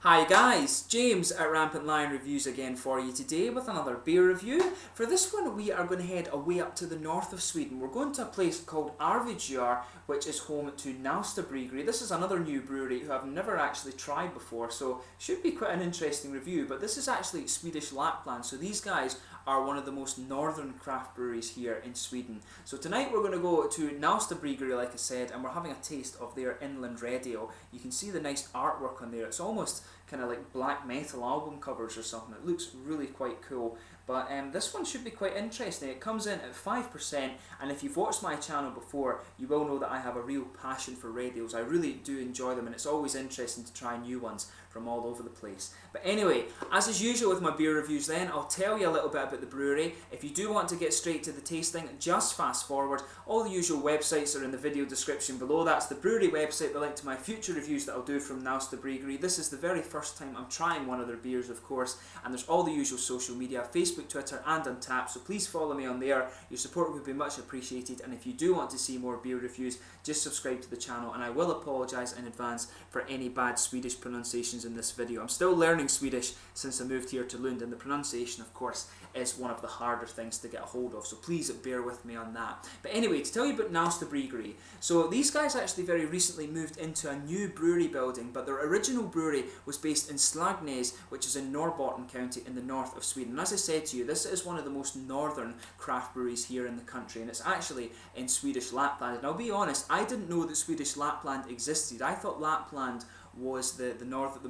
Hi guys, James at RampantLionReviews again for you today with another beer review. For this one we are going to head away up to the north of Sweden. We're going to a place called Arvidsjaur, which is home to Nausta Bryggeri. This is another new brewery who I've never actually tried before, so should be quite an interesting review. But this is actually Swedish Lapland, so these guys are one of the most northern craft breweries here in Sweden. So tonight we're going to go to Nausta Bryggeri, like I said, and we're having a taste of their Inland Red Ale. You can see the nice artwork on there. It's almost kind of like black metal album covers or something. It looks really quite cool. But this one should be quite interesting. It comes in at 5%, and if you've watched my channel before, you will know that I have a real passion for red ales. I really do enjoy them, and it's always interesting to try new ones from all over the place. But anyway, as is usual with my beer reviews then, I'll tell you a little bit about the brewery. If you do want to get straight to the tasting, just fast forward. All the usual websites are in the video description below. That's the brewery website, the link to my future reviews that I'll do from Nausta Bryggeri. This is the very first time I'm trying one of their beers, of course, and there's all the usual social media, Facebook, Twitter and Untappd, so please follow me on there. Your support would be much appreciated, and if you do want to see more beer reviews, just subscribe to the channel, and I will apologise in advance for any bad Swedish pronunciations in this video. I'm still learning Swedish since I moved here to Lund, and the pronunciation, of course, is one of the harder things to get a hold of, so please bear with me on that. But anyway, to tell you about Nausta Bryggeri, so these guys actually very recently moved into a new brewery building, but their original brewery was based in Slagnäs, which is in Norrbotten County in the north of Sweden. And as I said to you, this is one of the most northern craft breweries here in the country, and it's actually in Swedish Lapland. And I'll be honest, I didn't know that Swedish Lapland existed. I thought Lapland was the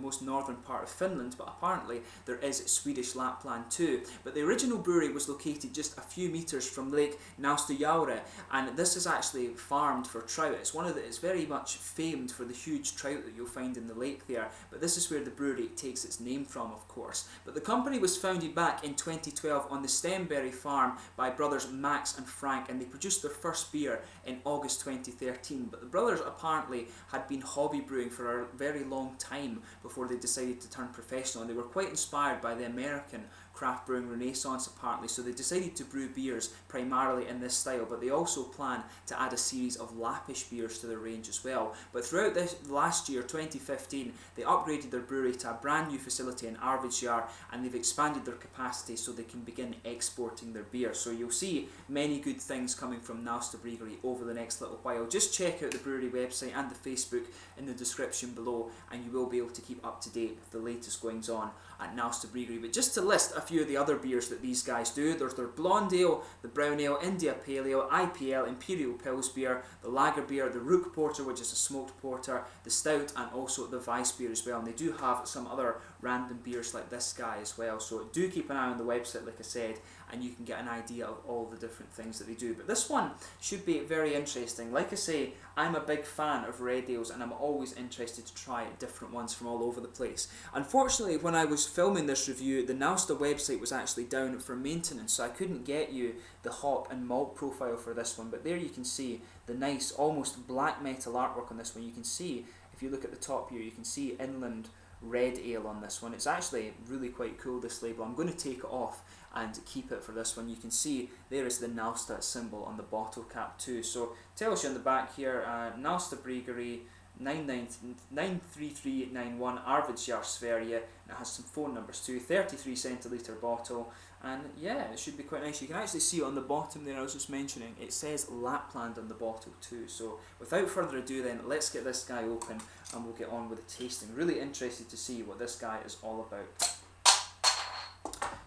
most northern part of Finland, but apparently there is Swedish Lapland too. But the original brewery was located just a few metres from Lake Nausta, and this is actually farmed for trout. It's very much famed for the huge trout that you'll find in the lake there, but this is where the brewery takes its name from, of course. But the company was founded back in 2012 on the Stenberry farm by brothers Max and Frank, and they produced their first beer in August 2013. But the brothers apparently had been hobby brewing for a very long time before they decided to turn professional, and they were quite inspired by the American craft brewing renaissance apparently, so they decided to brew beers primarily in this style, but they also plan to add a series of Lappish beers to their range as well. But throughout this last year, 2015, they upgraded their brewery to a brand new facility in Arvidsjaur, and they've expanded their capacity so they can begin exporting their beer. So you'll see many good things coming from Nausta Bryggeri over the next little while. Just check out the brewery website and the Facebook in the description below, and you will be able to keep up to date with the latest goings on at Nausta Bryggeri. But just to list a few of the other beers that these guys do, there's their Blonde Ale, the Brown Ale, India Pale Ale, IPL, Imperial Pils beer, the Lager beer, the Rook Porter, which is a smoked porter, the Stout, and also the Weiss beer as well. And they do have some other random beers like this guy as well, so do keep an eye on the website, like I said, and you can get an idea of all the different things that they do. But this one should be very interesting. Like I say, I'm a big fan of red ales, and I'm always interested to try different ones from all over the place. Unfortunately, when I was filming this review, the Nausta website was actually down for maintenance, so I couldn't get you the hop and malt profile for this one. But there you can see the nice, almost black metal artwork on this one. You can see, if you look at the top here, you can see Inland Red Ale on this one. It's actually really quite cool, this label. I'm going to take it off and keep it for this one. You can see there is the Nausta symbol on the bottle cap too. So tells you on the back here, Nausta Bryggeri 93391 Arvidsjaur, Sverige, and it has some phone numbers too. 33 centilitre bottle, and yeah, it should be quite nice. You can actually see on the bottom there, I was just mentioning, it says Lapland on the bottle too. So without further ado then, let's get this guy open and we'll get on with the tasting. Really interested to see what this guy is all about.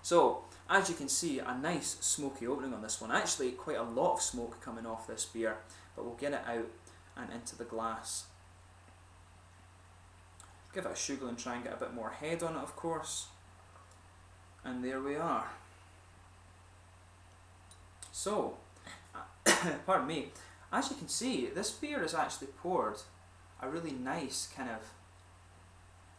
So as you can see, a nice smoky opening on this one. Actually quite a lot of smoke coming off this beer, but we'll get it out and into the glass. Give it a sugar and try and get a bit more head on it, of course. And there we are. So, pardon me, as you can see, this beer is actually poured a really nice kind of,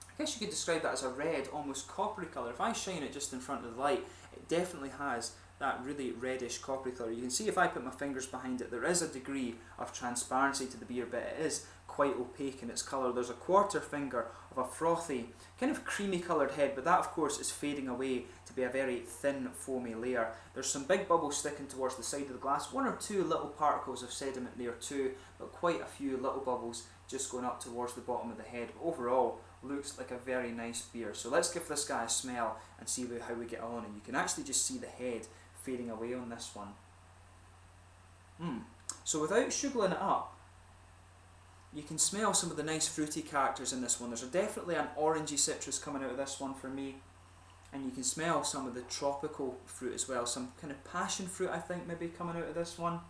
I guess you could describe that as a red, almost coppery colour. If I shine it just in front of the light, it definitely has that really reddish coppery colour. You can see if I put my fingers behind it, there is a degree of transparency to the beer, but it is quite opaque in its colour. There's a quarter finger of a frothy, kind of creamy coloured head, but that of course is fading away to be a very thin foamy layer. There's some big bubbles sticking towards the side of the glass, one or two little particles of sediment there too, but quite a few little bubbles just going up towards the bottom of the head. But overall, looks like a very nice beer. So let's give this guy a smell and see how we get on, and you can actually just see the head fading away on this one. So without sugaring it up, you can smell some of the nice fruity characters in this one. There's definitely an orangey citrus coming out of this one for me, and you can smell some of the tropical fruit as well, some kind of passion fruit I think maybe coming out of this one,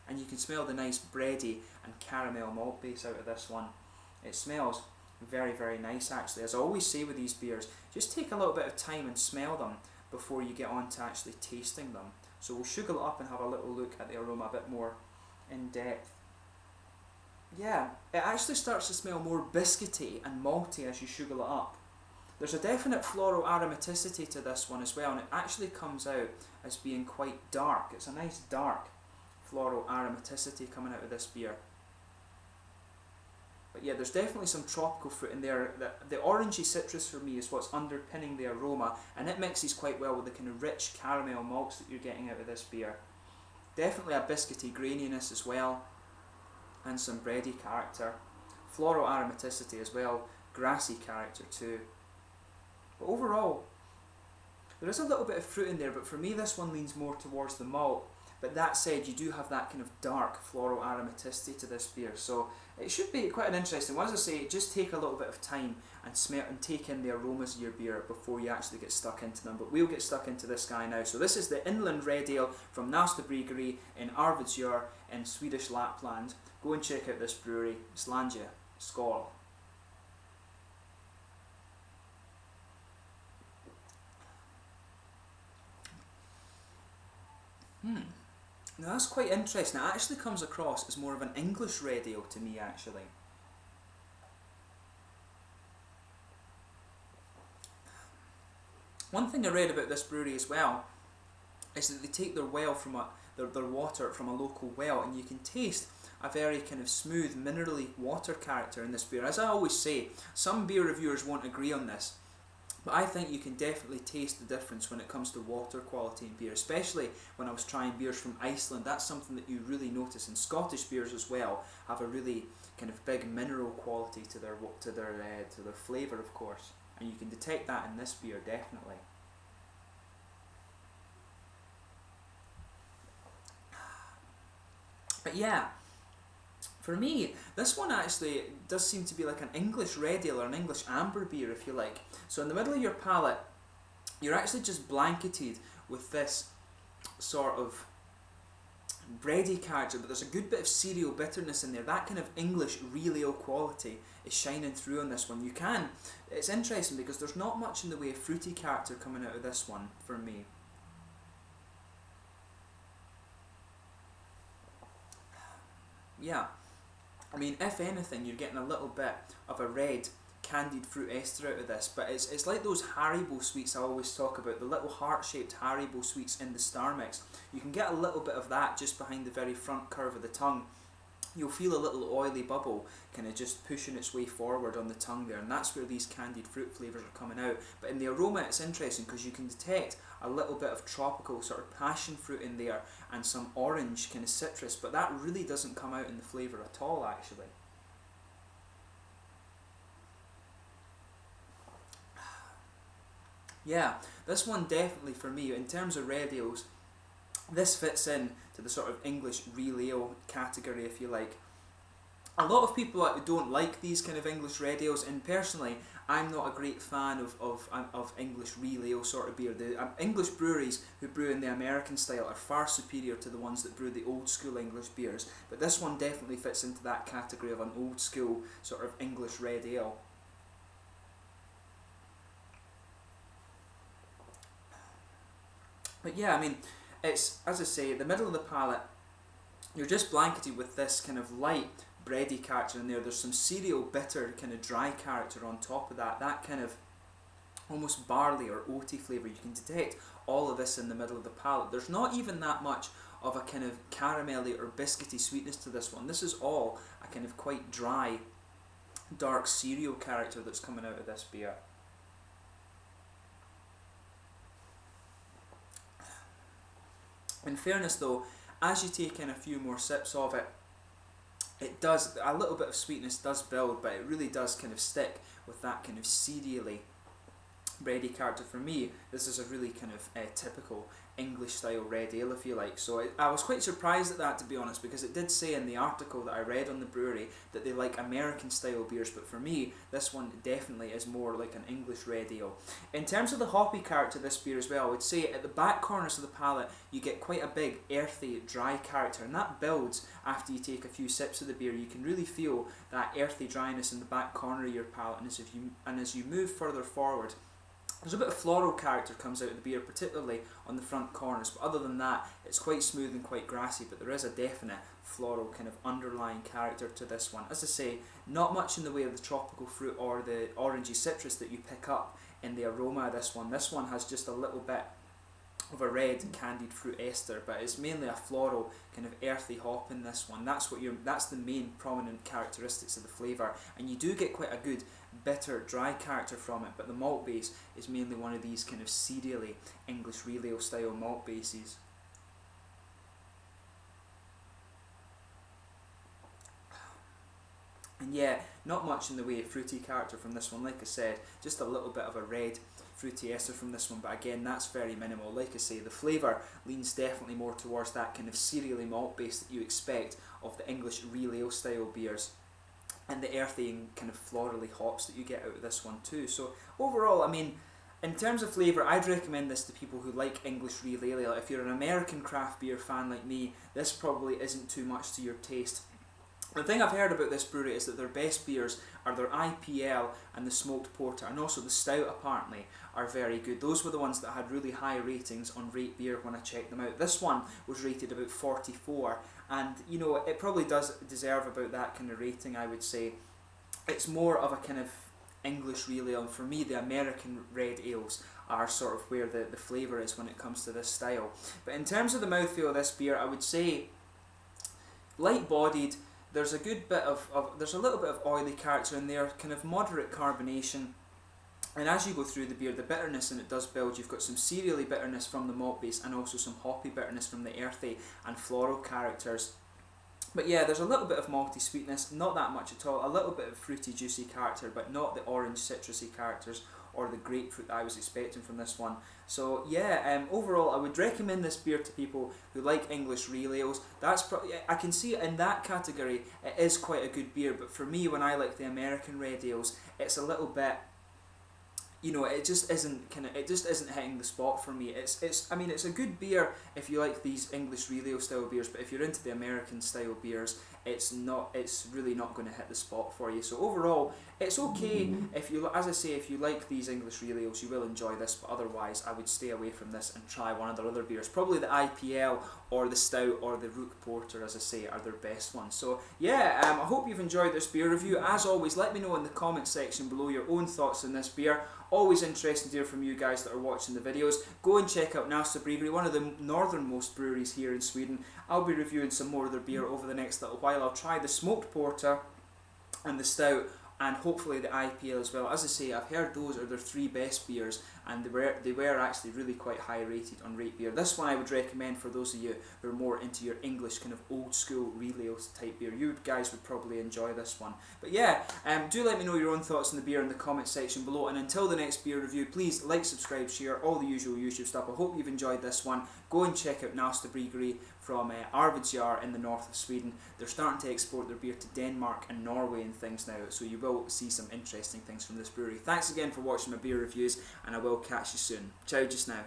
and you can smell the nice bready and caramel malt base out of this one. It smells very, very nice actually. As I always say with these beers, just take a little bit of time and smell them before you get on to actually tasting them. So we'll sugar it up and have a little look at the aroma a bit more in depth. Yeah, it actually starts to smell more biscuity and malty as you sugar it up. There's a definite floral aromaticity to this one as well, and it actually comes out as being quite dark. It's a nice dark floral aromaticity coming out of this beer. But yeah, there's definitely some tropical fruit in there. The orangey citrus for me is what's underpinning the aroma, and it mixes quite well with the kind of rich caramel malts that you're getting out of this beer. Definitely a biscuity graininess as well, and some bready character. Floral aromaticity as well, grassy character too. But overall, there is a little bit of fruit in there, but for me this one leans more towards the malt. But that said, you do have that kind of dark floral aromaticity to this beer, so it should be quite an interesting one. As I say, just take a little bit of time and smell and take in the aromas of your beer before you actually get stuck into them. But we'll get stuck into this guy now. So this is the Inland Red Ale from Nausta Bryggeri in Arvidsjaur in Swedish Lapland. Go and check out this brewery. Slagnäs. Skål. Now that's quite interesting. It actually comes across as more of an English red ale to me actually. One thing I read about this brewery as well is that they take their well from their water from a local well, and you can taste a very kind of smooth minerally water character in this beer. As I always say, some beer reviewers won't agree on this, but I think you can definitely taste the difference when it comes to water quality in beer, especially when I was trying beers from Iceland. That's something that you really notice, and Scottish beers as well have a really kind of big mineral quality to their flavour, of course, and you can detect that in this beer definitely. But yeah, for me, this one actually does seem to be like an English red ale or an English amber beer, if you like. So in the middle of your palate, you're actually just blanketed with this sort of bready character, but there's a good bit of cereal bitterness in there. That kind of English real ale quality is shining through on this one. It's interesting because there's not much in the way of fruity character coming out of this one for me. Yeah. I mean, if anything, you're getting a little bit of a red candied fruit ester out of this, but it's like those Haribo sweets I always talk about, the little heart-shaped Haribo sweets in the Star Mix. You can get a little bit of that just behind the very front curve of the tongue. You'll feel a little oily bubble kind of just pushing its way forward on the tongue there, and that's where these candied fruit flavours are coming out. But in the aroma it's interesting because you can detect a little bit of tropical sort of passion fruit in there and some orange kind of citrus, but that really doesn't come out in the flavour at all actually. Yeah, this one definitely for me, in terms of red ales, this fits in to the sort of English real ale category, if you like. A lot of people don't like these kind of English red ales, and personally, I'm not a great fan of English real ale sort of beer. The English breweries who brew in the American style are far superior to the ones that brew the old school English beers, but this one definitely fits into that category of an old school sort of English red ale. But yeah, I mean, it's, as I say, the middle of the palate, you're just blanketed with this kind of light bready character in there. There's some cereal bitter kind of dry character on top of that. That kind of almost barley or oaty flavour. You can detect all of this in the middle of the palate. There's not even that much of a kind of caramelly or biscuity sweetness to this one. This is all a kind of quite dry, dark cereal character that's coming out of this beer. In fairness though, as you take in a few more sips of it, it does, a little bit of sweetness does build, but it really does kind of stick with that kind of cereally bready character. For me, this is a really kind of typical English style red ale, if you like. So I was quite surprised at that, to be honest, because it did say in the article that I read on the brewery that they like American style beers, but for me this one definitely is more like an English red ale. In terms of the hoppy character of this beer as well, I would say at the back corners of the palate you get quite a big earthy dry character, and that builds after you take a few sips of the beer. You can really feel that earthy dryness in the back corner of your palate, and as you move further forward, there's a bit of floral character comes out of the beer, particularly on the front corners, but other than that it's quite smooth and quite grassy, but there is a definite floral kind of underlying character to this one. As I say, not much in the way of the tropical fruit or the orangey citrus that you pick up in the aroma of this one. This one has just a little bit of a red candied fruit ester, but it's mainly a floral kind of earthy hop in this one. That's the main prominent characteristics of the flavour, and you do get quite a good bitter dry character from it, but the malt base is mainly one of these kind of cereally English real ale style malt bases. And yeah, not much in the way of fruity character from this one. Like I said, just a little bit of a red fruity ester from this one, but again, that's very minimal. Like I say, the flavour leans definitely more towards that kind of cereally malt base that you expect of the English real ale style beers, and the earthy and kind of florally hops that you get out of this one too. So overall, I mean, in terms of flavour, I'd recommend this to people who like English real ale. If you're an American craft beer fan like me, this probably isn't too much to your taste. The thing I've heard about this brewery is that their best beers are their IPL and the smoked porter, and also the stout apparently are very good. Those were the ones that had really high ratings on Rate Beer when I checked them out. This one was rated about 44, and you know, it probably does deserve about that kind of rating, I would say. It's more of a kind of English real ale, and for me the American red ales are sort of where the flavour is when it comes to this style. But in terms of the mouthfeel of this beer, I would say light bodied. There's a good bit there's a little bit of oily character in there, kind of moderate carbonation, and as you go through the beer, the bitterness in it does build. You've got some cereally bitterness from the malt base and also some hoppy bitterness from the earthy and floral characters. But yeah, there's a little bit of malty sweetness, not that much at all, a little bit of fruity juicy character, but not the orange citrusy characters or the grapefruit that I was expecting from this one. So yeah, overall I would recommend this beer to people who like English real ales. That's I can see in that category it is quite a good beer, but for me, when I like the American red ales, it's a little bit, you know, it just isn't hitting the spot for me. I mean, it's a good beer if you like these English real ale style beers, but if you're into the American style beers, it's really not going to hit the spot for you. So overall, it's okay if you, as I say, if you like these English real ales, you will enjoy this, but otherwise I would stay away from this and try one of their other beers. Probably the IPL or the stout or the root porter, as I say, are their best ones. So yeah, I hope you've enjoyed this beer review. As always, let me know in the comment section below your own thoughts on this beer. Always interesting to hear from you guys that are watching the videos. Go and check out Nausta Bryggeri, one of the northernmost breweries here in Sweden. I'll be reviewing some more of their beer over the next little while. I'll try the smoked porter and the stout, and hopefully the IPL as well. As I say, I've heard those are their three best beers, and they were actually really quite high rated on Rate Beer. This one I would recommend for those of you who are more into your English kind of old school real ale type beer. You guys would probably enjoy this one. But yeah, do let me know your own thoughts on the beer in the comment section below, and until the next beer review, please like, subscribe, share, all the usual YouTube stuff. I hope you've enjoyed this one. Go and check out Nausta Bryggeri from Arvidsjaur in the north of Sweden. They're starting to export their beer to Denmark and Norway and things now, so you will see some interesting things from this brewery. Thanks again for watching my beer reviews, and I will catch you soon. Ciao just now.